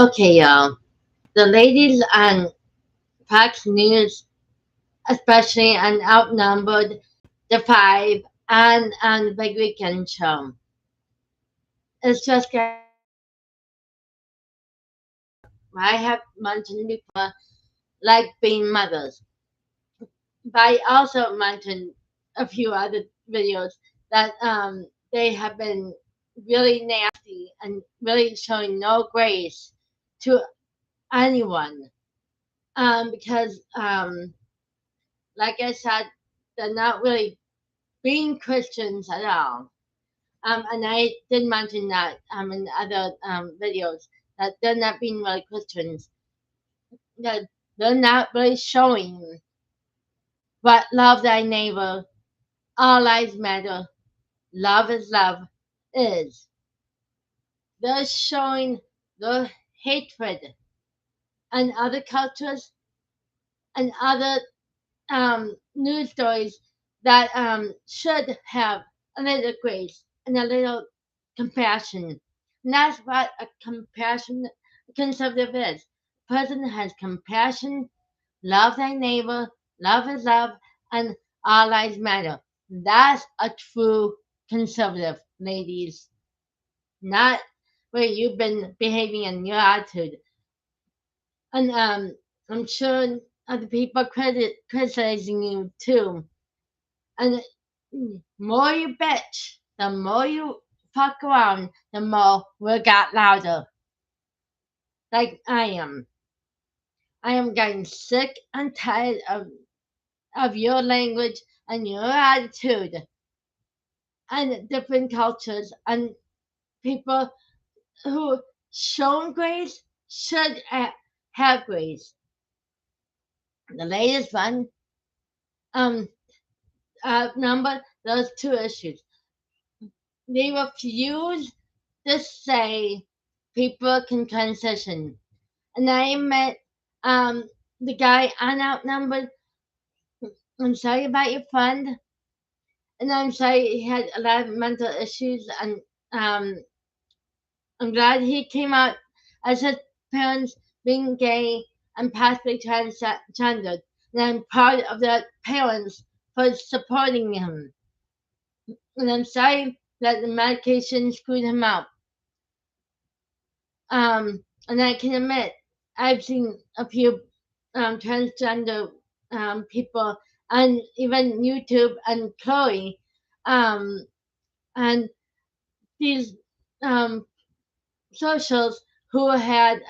Okay, y'all. The ladies on Fox News, especially on Outnumbered, The Five, and on the Big Weekend Show, it's just getting I have mentioned before, like being mothers. But I also mentioned a few other videos that they have been really nasty and really showing no grace to anyone. Because like I said, they're not really being Christians at all. And I did mention that in other videos that they're not being really Christians. That they're not really showing what love thy neighbor, all lives matter, love is love is. They're showing the hatred and other cultures and other news stories that should have a little grace and a little compassion. And that's what a compassionate conservative is. A person has compassion, love thy neighbor, love is love, and all lives matter. That's a true conservative, ladies. Not where you've been behaving in your attitude. And I'm sure other people criticizing you too. And the more you bitch, the more you fuck around, the more we got louder. Like I am. I am getting sick and tired of your language and your attitude and different cultures and people who shown grace should have grace. The latest one um number those two issues. They refuse to say people can transition. And I met um the guy on Outnumbered. I'm sorry about your friend, and I'm sorry he had a lot of mental issues. And um, I'm glad he came out as his parents being gay and possibly transgender. And I'm proud of the parents for supporting him. And I'm sorry that the medication screwed him up. And I can admit, I've seen a few transgender people on even YouTube and Chloe, um, and these um, socials who had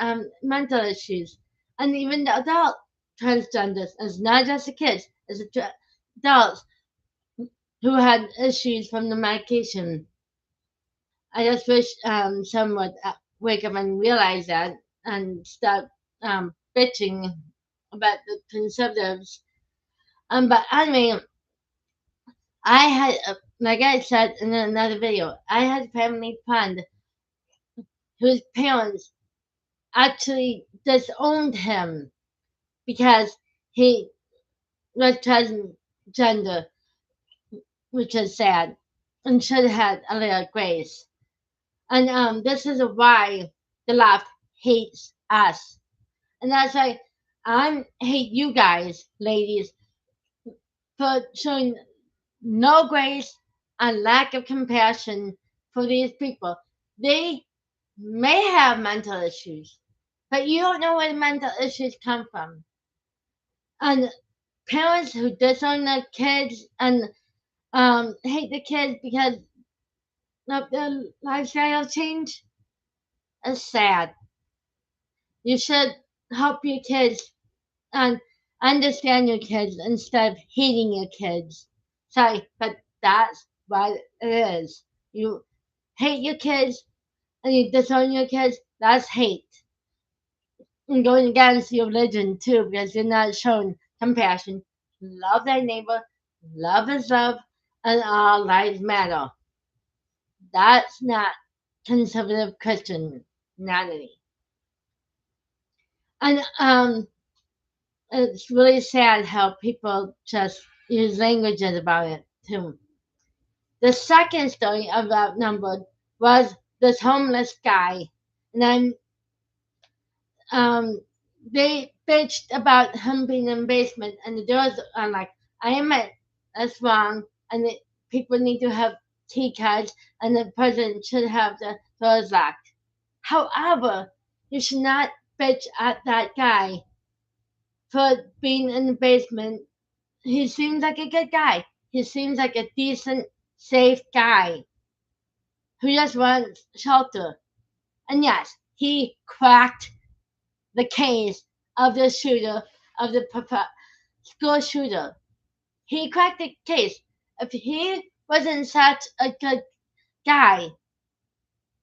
mental issues, and even the adult transgenders. It's not just the kids; it's the adults who had issues from the medication. I just wish someone would wake up and realize that and stop bitching about the conservatives. But anyway, I had, like I said in another video, I had a family friend whose parents actually disowned him because he was transgender, which is sad, and should have had a little grace. And this is why the left hates us. And that's why I hate you guys, ladies, for showing no grace and lack of compassion for these people. They may have mental issues, but you don't know where the mental issues come from. And parents who disown their kids and hate the kids because of their lifestyle change is sad. You should help your kids and understand your kids instead of hating your kids. Sorry, but that's what it is. You hate your kids and you disown your kids, that's hate. And going against your religion too, because you're not showing compassion. Love thy neighbor, love is love, and all lives matter. That's not conservative Christianity. And it's really sad how people just use languages about it too. The second story about Numbered was this homeless guy, and I'm um, they bitched about him being in the basement, and the doors are like, I admit that's wrong, and people need to have key cards, and the president should have the doors locked. However, you should not bitch at that guy for being in the basement. He seems like a good guy. He seems like a decent, safe guy who just wants shelter. And yes, he cracked the case of the shooter, of the school shooter. He cracked the case. If he wasn't such a good guy,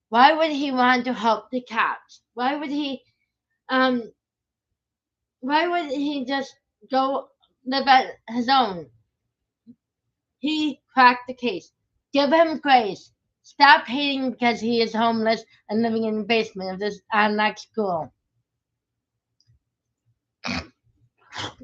why would he want to help the cops? Um why would he just go live at his own? He cracked the case. Give him grace. Stop hating because he is homeless and living in the basement of this unlocked school.